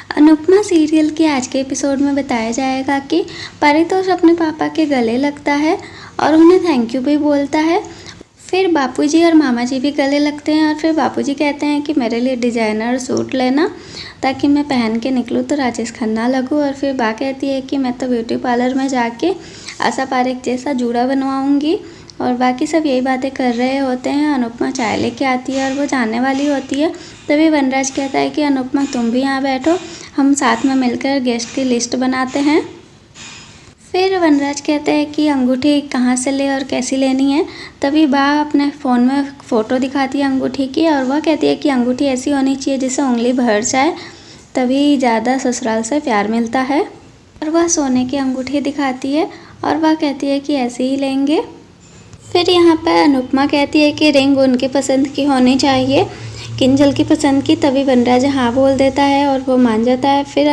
Anupama serial के आज के एपिसोड में बताया जाएगा कि परितोष अपने पापा के गले लगता है और उन्हें थैंक यू भी बोलता है। फिर बापूजी और मामा जी भी गले लगते हैं और फिर बापूजी कहते हैं कि मेरे लिए डिज़ाइनर सूट लेना ताकि मैं पहन के निकलूँ तो राजेश खन्ना लगूँ। और फिर बा कहती है कि मैं तो ब्यूटी पार्लर में जाके आशा पारेख जैसा जूड़ा बनवाऊँगी। और बाकी सब यही बातें कर रहे होते हैं। अनुपमा चाय लेके आती है और वो जाने वाली होती है। तभी वनराज कहता है कि अनुपमा तुम भी यहाँ बैठो, हम साथ में मिलकर गेस्ट की लिस्ट बनाते हैं। फिर वनराज कहते हैं कि अंगूठी कहाँ से ले और कैसी लेनी है। तभी बा अपने फ़ोन में फ़ोटो दिखाती है अंगूठी की और वह कहती है कि अंगूठी ऐसी होनी चाहिए जिससे उंगली भर जाए, तभी ज़्यादा ससुराल से प्यार मिलता है। और वह सोने की अंगूठी दिखाती है और वह कहती है कि ऐसे ही लेंगे। फिर यहाँ पर अनुपमा कहती है कि रिंग उनके पसंद की होनी चाहिए, किंजल की पसंद की। तभी वनराज हाँ बोल देता है और वो मान जाता है। फिर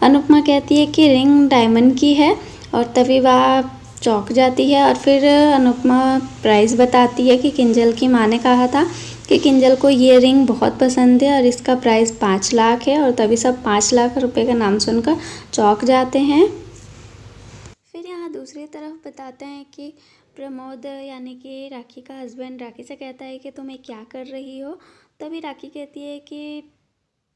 अनुपमा कहती है कि रिंग डायमंड की है और तभी वह चौंक जाती है। और फिर अनुपमा प्राइस बताती है कि किंजल की माँ ने कहा था कि किंजल को ये रिंग बहुत पसंद है और इसका प्राइस 5 लाख है। और तभी सब 5 लाख रुपए का नाम सुनकर चौंक जाते हैं। फिर यहाँ दूसरी तरफ बताते हैं कि प्रमोद यानी कि राखी का हस्बैंड राखी से कहता है कि तुम ये क्या कर रही हो। तभी राखी कहती है कि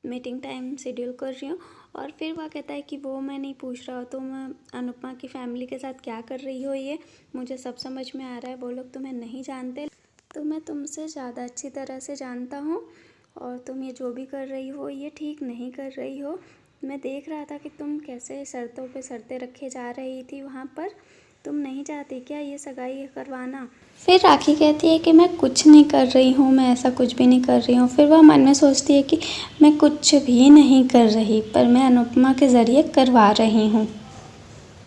मीटिंग टाइम शेड्यूल कर रही हूँ। और फिर वह कहता है कि वो मैं नहीं पूछ रहा हो, तुम अनुपमा की फैमिली के साथ क्या कर रही हो, ये मुझे सब समझ में आ रहा है। वो लोग तुम्हें नहीं जानते, तो मैं तुमसे ज़्यादा अच्छी तरह से जानता हूँ और तुम ये जो भी कर रही हो ये ठीक नहीं कर रही हो। मैं देख रहा था कि तुम कैसे शर्तों पे शर्तें रखे जा रही थी वहाँ पर, तुम नहीं चाहती क्या ये सगाई करवाना। फिर राखी कहती है कि मैं कुछ नहीं कर रही हूँ, मैं ऐसा कुछ भी नहीं कर रही हूँ। फिर वह मन में सोचती है कि मैं कुछ भी नहीं कर रही, पर मैं अनुपमा के ज़रिए करवा रही हूँ।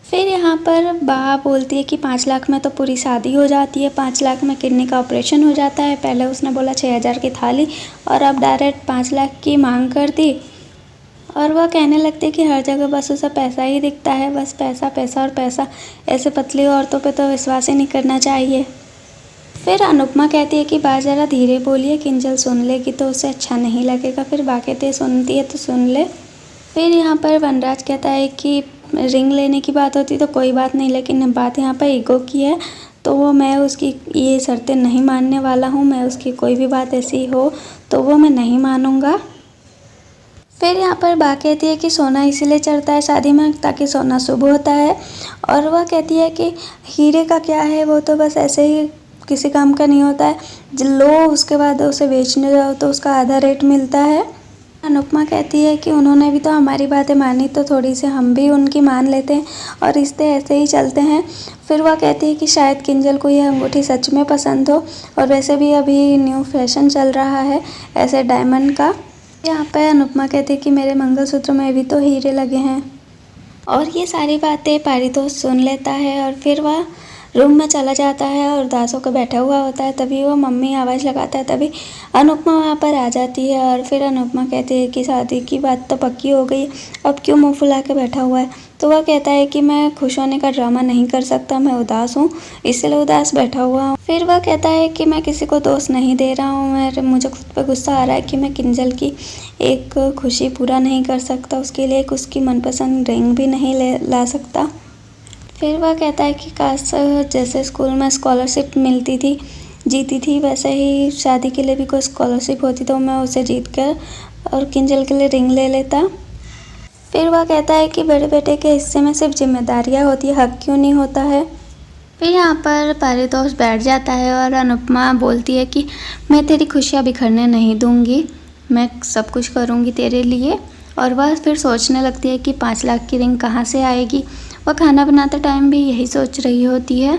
फिर यहाँ पर बा बोलती है कि 5 लाख में तो पूरी शादी हो जाती है, 5 लाख में किडनी का ऑपरेशन हो जाता है। पहले उसने बोला 6,000 की थाली और अब डायरेक्ट 5 लाख की मांग कर दी। और वह कहने लगती है कि हर जगह बस उसे पैसा ही दिखता है, बस पैसा पैसा और पैसा। ऐसे पतली औरतों पे तो विश्वास ही नहीं करना चाहिए। फिर अनुपमा कहती है कि बा ज़रा धीरे बोलिए, किंजल सुन लेगी तो उसे अच्छा नहीं लगेगा। फिर बा कहती है सुनती है तो सुन ले। फिर यहाँ पर वनराज कहता है कि रिंग लेने की बात होती तो कोई बात नहीं, लेकिन बात यहाँ पर ईगो की है, तो वो मैं उसकी ये शर्तें नहीं मानने वाला हूँ। मैं उसकी कोई भी बात ऐसी हो तो वो मैं नहीं मानूँगा। फिर यहाँ पर बा कहती है कि सोना इसीलिए चढ़ता है शादी में ताकि सोना शुभ होता है। और वह कहती है कि हीरे का क्या है, वो तो बस ऐसे ही किसी काम का नहीं होता है, लो उसके बाद उसे बेचने जाओ तो उसका आधा रेट मिलता है। अनुपमा कहती है कि उन्होंने भी तो हमारी बातें मानी तो थोड़ी सी हम भी उनकी मान लेते हैं और रिश्ते ऐसे ही चलते हैं। फिर वह कहती है कि शायद किंजल को यह अंगूठी सच में पसंद हो और वैसे भी अभी न्यू फैशन चल रहा है ऐसे डायमंड का। यहाँ पे अनुपमा कहती है कि मेरे मंगलसूत्र में भी तो हीरे लगे हैं। और ये सारी बातें परितोष सुन लेता है और फिर वह रूम में चला जाता है और दास होकर बैठा हुआ होता है। तभी वो मम्मी आवाज़ लगाता है, तभी अनुपमा वहाँ पर आ जाती है। और फिर अनुपमा कहती है कि शादी की बात तो पक्की हो गई, अब क्यों मुँह फुला के बैठा हुआ है। तो वह कहता है कि मैं खुश होने का ड्रामा नहीं कर सकता, मैं उदास हूँ इसलिए उदास बैठा हुआ हूँ। फिर वह कहता है कि मैं किसी को दोष नहीं दे रहा हूँ, मुझे खुद पर गुस्सा आ रहा है कि मैं किंजल की एक खुशी पूरा नहीं कर सकता, उसके लिए एक उसकी मनपसंद रिंग भी नहीं ला सकता। फिर वह कहता है कि काश जैसे स्कूल में स्कॉलरशिप मिलती थी जीती थी वैसे ही शादी के लिए भी कोई स्कॉलरशिप होती तो मैं उसे जीत कर और किंजल के लिए रिंग ले लेता। फिर वह कहता है कि बड़े बेटे के हिस्से में सिर्फ जिम्मेदारियाँ होती है, हक क्यों नहीं होता है। फिर यहाँ पर परितोष बैठ जाता है और अनुपमा बोलती है कि मैं तेरी खुशियाँ बिखरने नहीं दूँगी, मैं सब कुछ करूँगी तेरे लिए। और वह फिर सोचने लगती है कि 5 लाख की रिंग कहाँ से आएगी। वह खाना बनाते टाइम भी यही सोच रही होती है।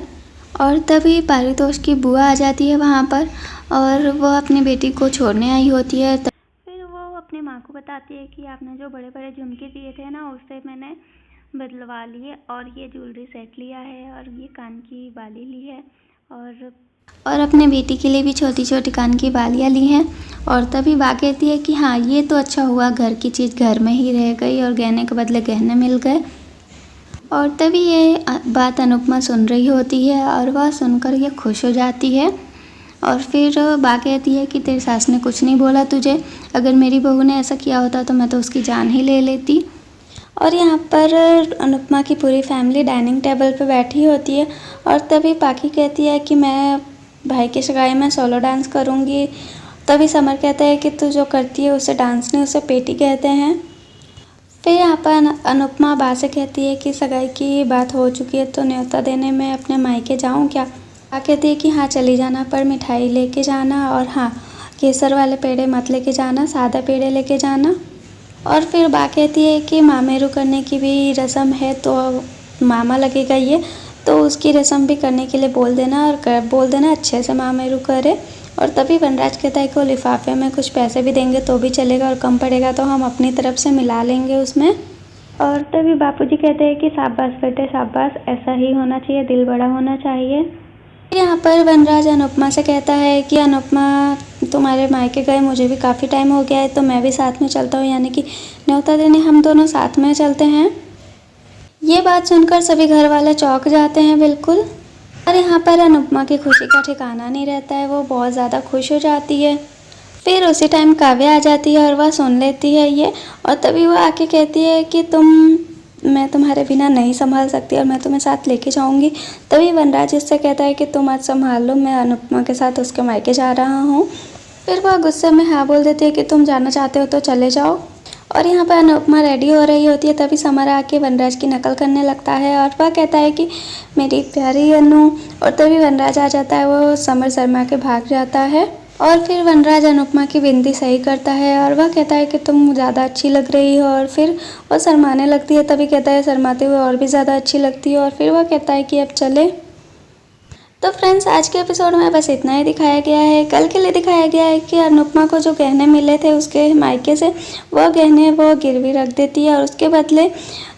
और तभी परितोष की बुआ आ जाती है वहाँ पर और वह अपनी बेटी को छोड़ने आई होती है। फिर वो अपनी माँ को बताती है कि आपने जो बड़े बड़े झुमके दिए थे ना उससे मैंने बदलवा लिए और ये ज्वेलरी सेट लिया है और ये कान की बाली ली है और अपने बेटी के लिए भी छोटी छोटी कान की बालियाँ ली हैं। और तभी बा कहती है कि हाँ ये तो अच्छा हुआ, घर की चीज़ घर में ही रह गई और गहने के बदले गहने मिल गए। और तभी ये बात अनुपमा सुन रही होती है और वह सुनकर ये खुश हो जाती है और फिर बा कहती है कि तेरी सास ने कुछ नहीं बोला तुझे, अगर मेरी बहू ने ऐसा किया होता तो मैं तो उसकी जान ही ले लेती। और यहाँ पर अनुपमा की पूरी फैमिली डाइनिंग टेबल पे बैठी होती है और तभी पाखी कहती है कि मैं भाई की सगाई में सोलो डांस करूँगी। तभी समर कहता है कि तू जो करती है उसे डांस नहीं, उसे पेटी कहते हैं। फिर यहाँ पर अनुपमा बा से कहती है कि सगाई की बात हो चुकी है तो न्योता देने में अपने मायके जाऊँ क्या। बा कहती है कि हाँ चली जाना, पर मिठाई लेके जाना और हाँ केसर वाले पेड़े मत लेके जाना, सादा पेड़े लेके जाना। और फिर बा कहती है कि मामेरू करने की भी रस्म है तो मामा लगेगा ये, तो उसकी रस्म भी करने के लिए बोल देना और बोल देना अच्छे से मामेरू करे। और तभी वनराज कहता है कि वो लिफाफे में कुछ पैसे भी देंगे तो भी चलेगा और कम पड़ेगा तो हम अपनी तरफ से मिला लेंगे उसमें। और तभी बापूजी कहते हैं कि शाबाश बेटे शाबाश, ऐसा ही होना चाहिए, दिल बड़ा होना चाहिए। यहाँ पर वनराज अनुपमा से कहता है कि अनुपमा तुम्हारे मायके गए मुझे भी काफ़ी टाइम हो गया है तो मैं भी साथ में चलता हूँ, यानी कि न्योता देने हम दोनों साथ में चलते हैं। ये बात सुनकर सभी घर वाले चौंक जाते हैं बिल्कुल। और यहाँ पर अनुपमा की खुशी का ठिकाना नहीं रहता है, वो बहुत ज़्यादा खुश हो जाती है। फिर उसी टाइम काव्या आ जाती है और वह सुन लेती है ये, और तभी वो आके कहती है कि मैं तुम्हारे बिना नहीं संभाल सकती और मैं तुम्हें साथ लेके जाऊंगी। तभी वनराज इससे कहता है कि तुम आज संभाल लो, मैं अनुपमा के साथ उसके मायके जा रहा हूँ। फिर वह गुस्से में हाँ बोल देती है कि तुम जाना चाहते हो तो चले जाओ। और यहाँ पर अनुपमा रेडी हो रही होती है, तभी समर आके वनराज की नकल करने लगता है और वह कहता है कि मेरी प्यारी अनु। और तभी वनराज आ जाता है, वो समर शर्मा के भाग जाता है। और फिर वनराज अनुपमा की बिंदी सही करता है और वह कहता है कि तुम ज़्यादा अच्छी लग रही हो। और फिर वह शर्माने लगती है, तभी कहता है शर्माते हुए और भी ज़्यादा अच्छी लगती है। और फिर वह कहता है कि अब चले। तो फ्रेंड्स आज के एपिसोड में बस इतना ही दिखाया गया है। कल के लिए दिखाया गया है कि अनुपमा को जो गहने मिले थे उसके मायके से, वह गहने वो गिरवी रख देती है और उसके बदले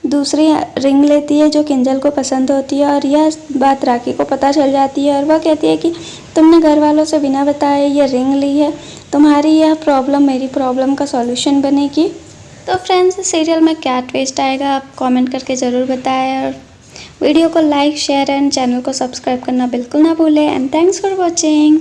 दूसरी रिंग लेती है जो किंजल को पसंद होती है। और यह बात राखी को पता चल जाती है और वह कहती है कि तुमने घर वालों से बिना बताए ये रिंग ली है, तुम्हारी यह प्रॉब्लम मेरी प्रॉब्लम का सॉल्यूशन बनेगी। तो फ्रेंड्स सीरियल में क्या ट्विस्ट आएगा आप कमेंट करके ज़रूर बताएं, और वीडियो को लाइक शेयर एंड चैनल को सब्सक्राइब करना बिल्कुल ना भूलें। And thanks for watching.